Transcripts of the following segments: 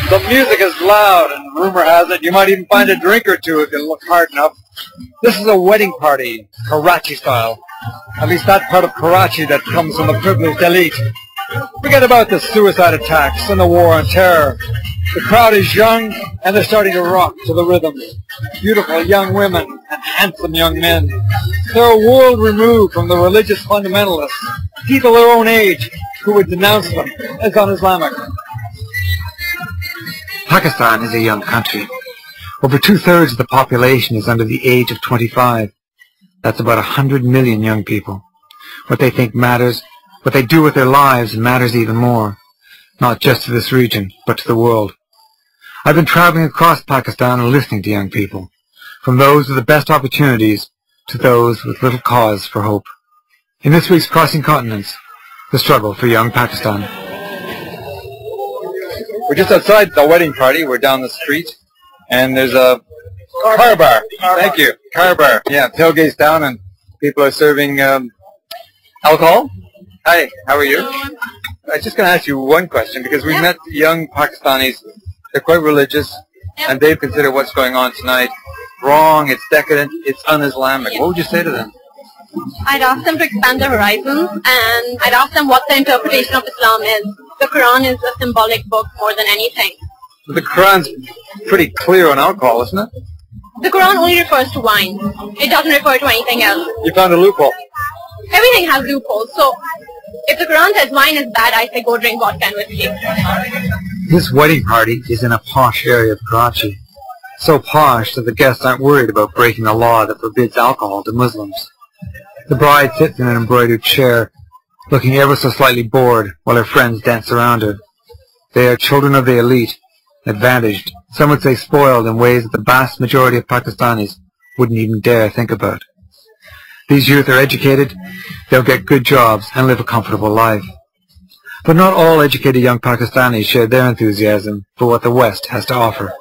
The music is loud, and rumor has it you might even find a drink or two if you look hard enough. This is a wedding party, Karachi style. At least that part of Karachi that comes from the privileged elite. Forget about the suicide attacks and the war on terror. The crowd is young, and they're starting to rock to the rhythm. Beautiful young women and handsome young men. They're a world removed from the religious fundamentalists, people their own age, who would denounce them as un-Islamic. Pakistan is a young country. Over 2/3 of the population is under the age of 25. That's about 100 million young people. What they think matters, what they do with their lives matters even more. Not just to this region, but to the world. I've been traveling across Pakistan and listening to young people, from those with the best opportunities to those with little cause for hope. In this week's Crossing Continents, the struggle for young Pakistan. We're just outside the wedding party. We're down the street, and there's a car bar. Thank you. Car bar. Yeah, tailgate's down, and people are serving alcohol. Hi, how are you? I was just going to ask you one question, because we met young Pakistanis. They're quite religious, and they consider what's going on tonight wrong, it's decadent, it's un-Islamic. What would you say to them? I'd ask them to expand their horizons, and I'd ask them what the interpretation of Islam is. The Quran is a symbolic book more than anything. The Quran's pretty clear on alcohol, isn't it? The Quran only refers to wine. It doesn't refer to anything else. You found a loophole. Everything has loopholes, so if the Quran says wine is bad, I say go drink vodka and whiskey. This wedding party is in a posh area of Karachi. So posh that the guests aren't worried about breaking a law that forbids alcohol to Muslims. The bride sits in an embroidered chair, looking ever so slightly bored while her friends dance around her. They are children of the elite, advantaged, some would say spoiled in ways that the vast majority of Pakistanis wouldn't even dare think about. These youth are educated, they'll get good jobs and live a comfortable life. But not all educated young Pakistanis share their enthusiasm for what the West has to offer.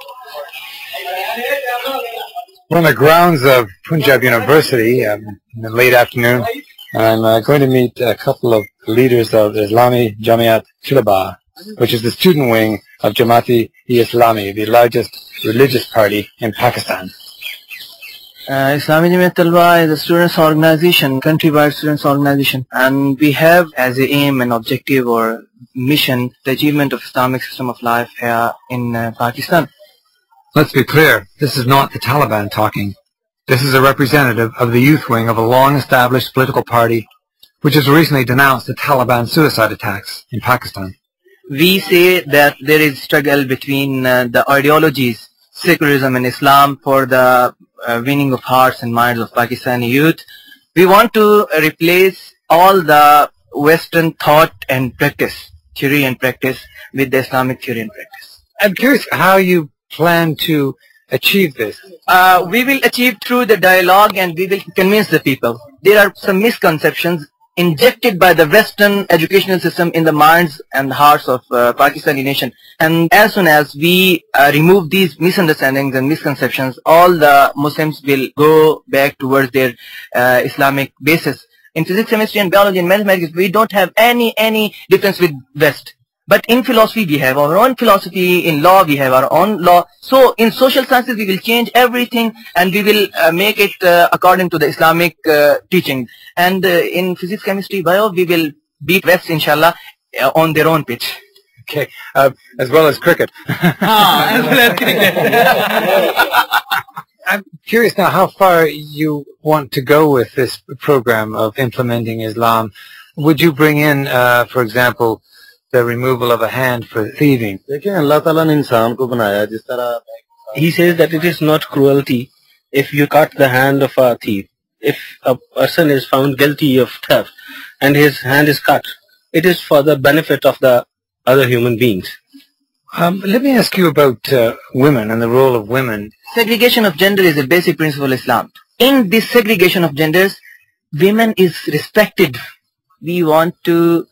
We're on the grounds of Punjab University in the late afternoon. I'm going to meet a couple of leaders of Islami Jamiat Tulaba, which is the student wing of Jamaat-e-Islami, the largest religious party in Pakistan. Islamic Jamiat Talaba is a students' organization, countrywide students' organization, and we have as a aim and objective or mission the achievement of Islamic system of life here in Pakistan. Let's be clear, this is not the Taliban talking. This is a representative of the youth wing of a long-established political party which has recently denounced the Taliban suicide attacks in Pakistan. We say that there is struggle between the ideologies, secularism and Islam for the winning of hearts and minds of Pakistani youth. We want to replace all the Western thought and practice, theory and practice, with the Islamic theory and practice. I'm curious how you plan to achieve this. We will achieve through the dialogue, and we will convince the people. There are some misconceptions injected by the Western educational system in the minds and hearts of Pakistani nation. And as soon as we remove these misunderstandings and misconceptions, all the Muslims will go back towards their Islamic basis. In physics, chemistry and biology and mathematics, we don't have any difference with West. But in philosophy, we have our own philosophy. In law, we have our own law. So in social sciences, we will change everything, and we will make it according to the Islamic teaching. And in physics, chemistry, bio, we will beat West, inshallah, on their own pitch. Okay, as well as cricket. As well as cricket. I'm curious now how far you want to go with this program of implementing Islam. Would you bring in, for example, the removal of a hand for thieving? He says that it is not cruelty if you cut the hand of a thief. If a person is found guilty of theft and his hand is cut, it is for the benefit of the other human beings. Let me ask you about women and the role of women. Segregation of gender is a basic principle of Islam. In this segregation of genders, women is respected. We want to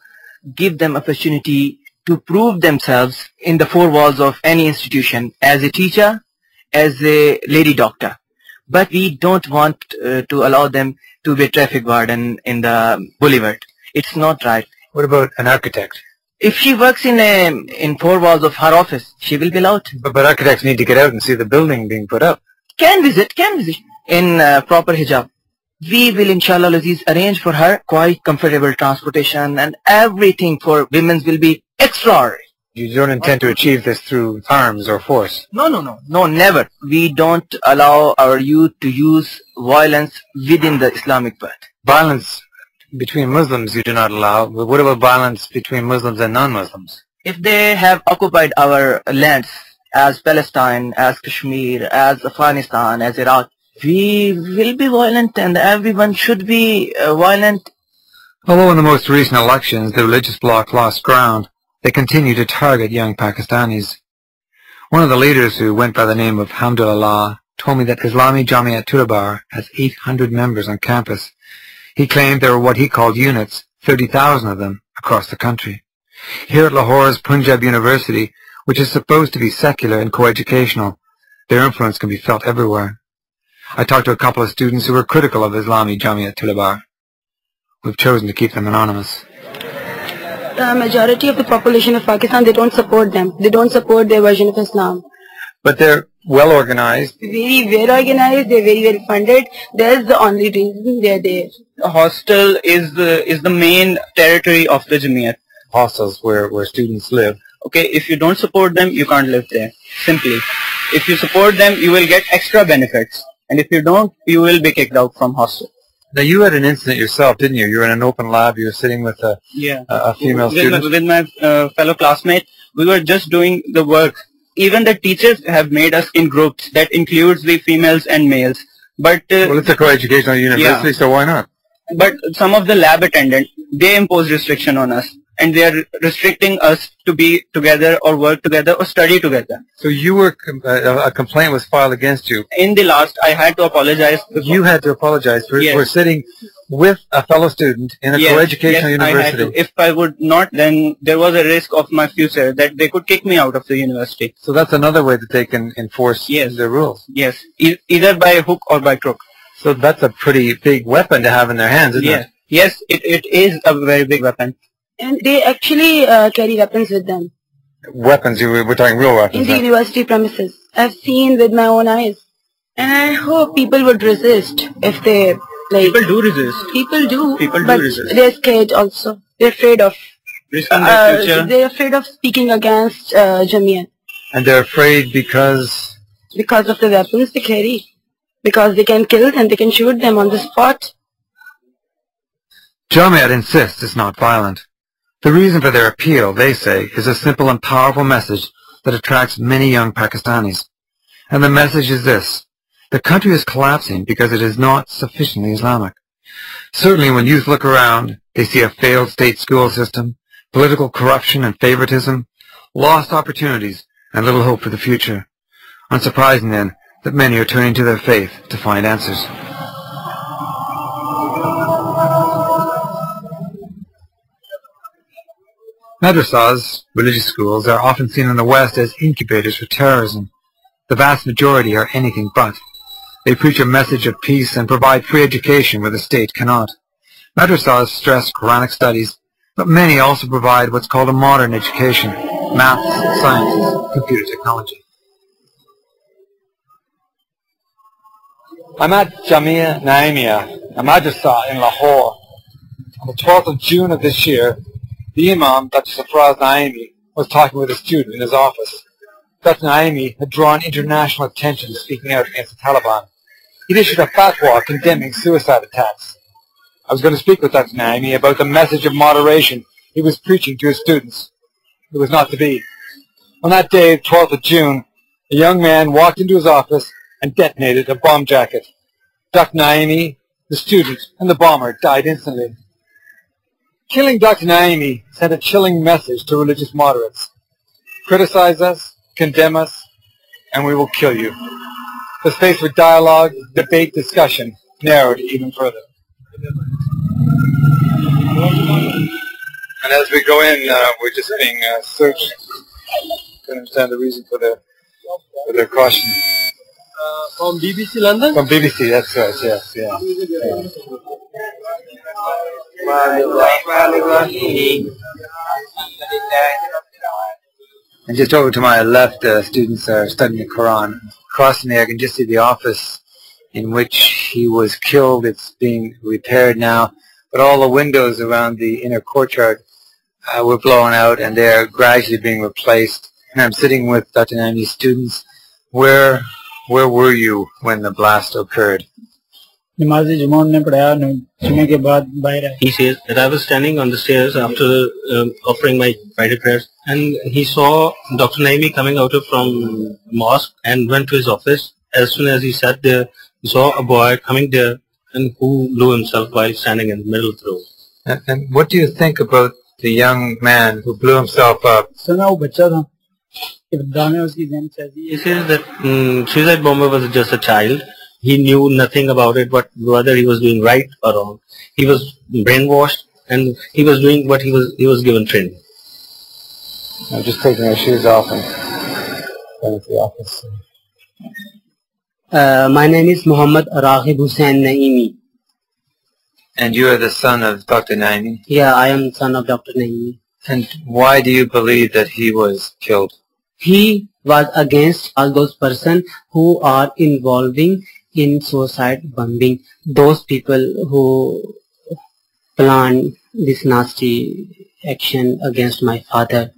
give them opportunity to prove themselves in the four walls of any institution, as a teacher, as a lady doctor. But we don't want to allow them to be a traffic warden in the boulevard. It's not right. What about an architect? If she works in four walls of her office, she will be allowed. But architects need to get out and see the building being put up. Can visit in proper hijab. We will inshallah Aziz arrange for her quite comfortable transportation, and everything for women will be extraordinary. You don't intend to achieve this through arms or force? No, never. We don't allow our youth to use violence within the Islamic path. Violence between Muslims you do not allow, but what about violence between Muslims and non-Muslims? If they have occupied our lands as Palestine, as Kashmir, as Afghanistan, as Iraq, we will be violent, and everyone should be violent. Although in the most recent elections the religious bloc lost ground, they continue to target young Pakistanis. One of the leaders, who went by the name of Hamdulillah, told me that Islamic Jamiat Tudabar has 800 members on campus. He claimed there were what he called units, 30,000 of them, across the country. Here at Lahore's Punjab University, which is supposed to be secular and coeducational, their influence can be felt everywhere. I talked to a couple of students who were critical of Islamic Jamiat Tudabar. We've chosen to keep them anonymous. The majority of the population of Pakistan, they don't support them. They don't support their version of Islam. But they're well organized. Very well organized, they're very well funded. That's the only reason they're there. The hostel is the main territory of the Jamiat. Hostels where students live. Okay, if you don't support them, you can't live there. Simply. If you support them, you will get extra benefits. And if you don't, you will be kicked out from hostel. Now you had an incident yourself, didn't you? You were in an open lab, you were sitting with a female student. With my fellow classmate, we were just doing the work. Even the teachers have made us in groups that includes the females and males. But well, it's a coeducational university, so why not? But some of the lab attendants, they impose restriction on us. And they are restricting us to be together or work together or study together. So you were, a complaint was filed against you. In the last, I had to apologize. You had to apologize for sitting with a fellow student in a coeducational university. I had to. If I would not, then there was a risk of my future that they could kick me out of the university. So that's another way that they can enforce the rules. Yes, either by hook or by crook. So that's a pretty big weapon to have in their hands, isn't it? Yes, it is a very big weapon. And they actually carry weapons with them. Weapons? We're talking real weapons? In the university premises. I've seen with my own eyes. And I hope people would resist if they, like... People do resist. People do. People but do resist. They're scared also. They're afraid of... Risking their future. They're afraid of speaking against Jamiat. And they're afraid because... Because of the weapons they carry. Because they can kill them, they can shoot them on the spot. Jamiat insists it's not violent. The reason for their appeal, they say, is a simple and powerful message that attracts many young Pakistanis. And the message is this: the country is collapsing because it is not sufficiently Islamic. Certainly when youth look around, they see a failed state school system, political corruption and favoritism, lost opportunities, and little hope for the future. Unsurprising then that many are turning to their faith to find answers. Madrasas, religious schools, are often seen in the West as incubators for terrorism. The vast majority are anything but. They preach a message of peace and provide free education where the state cannot. Madrasas stress Quranic studies, but many also provide what's called a modern education: maths, sciences, computer technology. I'm at Jamia Naimia, a madrasa in Lahore. On the 12th of June of this year, the Imam, Dr. Safraz Naimi, was talking with a student in his office. Dr. Naimi had drawn international attention speaking out against the Taliban. He'd issued a fatwa condemning suicide attacks. I was going to speak with Dr. Naimi about the message of moderation he was preaching to his students. It was not to be. On that day, 12th of June, a young man walked into his office and detonated a bomb jacket. Dr. Naimi, the student, and the bomber died instantly. Killing Dr. Naimi sent a chilling message to religious moderates. Criticize us, condemn us, and we will kill you. The space for dialogue, debate, discussion narrowed even further. And as we go in, we're just being searched to understand the reason for their caution. From BBC London? From BBC, that's right, yes, yeah. And just over to my left, students are studying the Quran. Crossing there, I can just see the office in which he was killed. It's being repaired now, but all the windows around the inner courtyard were blown out, and they're gradually being replaced. And I'm sitting with Dr. Naimi's students. Where were you when the blast occurred? He says that I was standing on the stairs after offering my Friday prayers, and he saw Dr. Naimi coming out from mosque and went to his office. As soon as he sat there, he saw a boy coming there and who blew himself while standing in the middle of the room. And what do you think about the young man who blew himself up? He says that suicide bomber was just a child. He knew nothing about it, but whether he was doing right or wrong. He was brainwashed, and he was doing what he was given training. I'm just taking our shoes off and going to the office. My name is Muhammad Raghib Hussain Naimi. And you are the son of Dr. Naimi? Yeah, I am son of Dr. Naimi. And why do you believe that he was killed? He was against all those persons who are involving in suicide bombing. Those people who planned this nasty action against my father.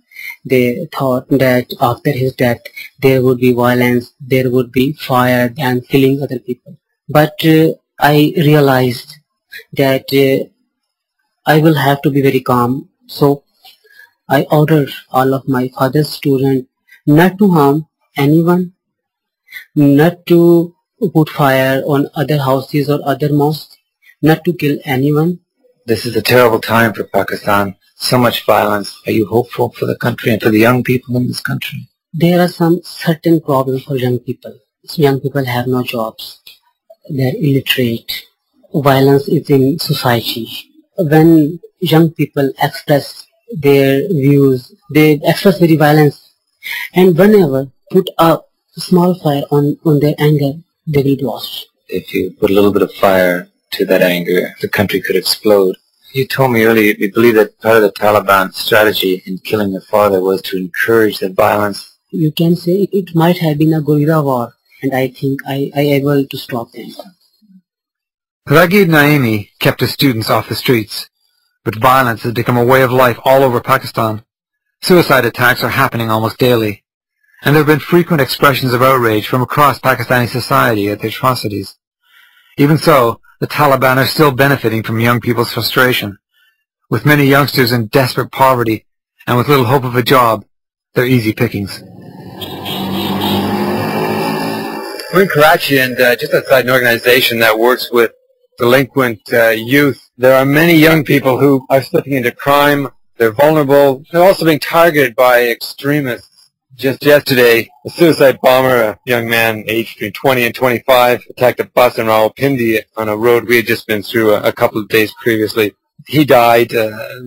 They thought that after his death there would be violence, there would be fire and killing other people. But I realized that I will have to be very calm. So I ordered all of my father's students not to harm anyone, not to put fire on other houses or other mosques, not to kill anyone. This is a terrible time for Pakistan. So much violence. Are you hopeful for the country and for the young people in this country? There are some certain problems for young people. Young people have no jobs. They are illiterate. Violence is in society. When young people express their views, they express very violence. And whenever put a small fire on their anger, they will be lost. If you put a little bit of fire to that anger, the country could explode. You told me earlier you believe that part of the Taliban strategy in killing your father was to encourage the violence. You can say it might have been a guerrilla war, and I think I able to stop them. Raghib Naimi kept his students off the streets, but violence has become a way of life all over Pakistan. Suicide attacks are happening almost daily, and there have been frequent expressions of outrage from across Pakistani society at the atrocities. Even so, the Taliban are still benefiting from young people's frustration. With many youngsters in desperate poverty and with little hope of a job, they're easy pickings. We're in Karachi and just outside an organization that works with delinquent youth. There are many young people who are slipping into crime. They're vulnerable. They're also being targeted by extremists. Just yesterday, a suicide bomber, a young man aged between 20 and 25, attacked a bus in Rawalpindi on a road we had just been through a couple of days previously. He died.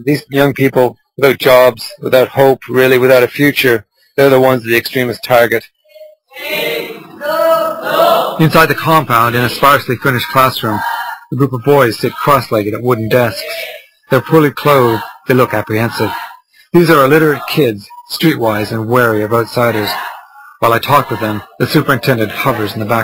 These young people, without jobs, without hope, really without a future, they're the ones that the extremists target. Inside the compound, in a sparsely furnished classroom, a group of boys sit cross-legged at wooden desks. They're poorly clothed. They look apprehensive. These are illiterate kids, streetwise and wary of outsiders. While I talk with them, the superintendent hovers in the back.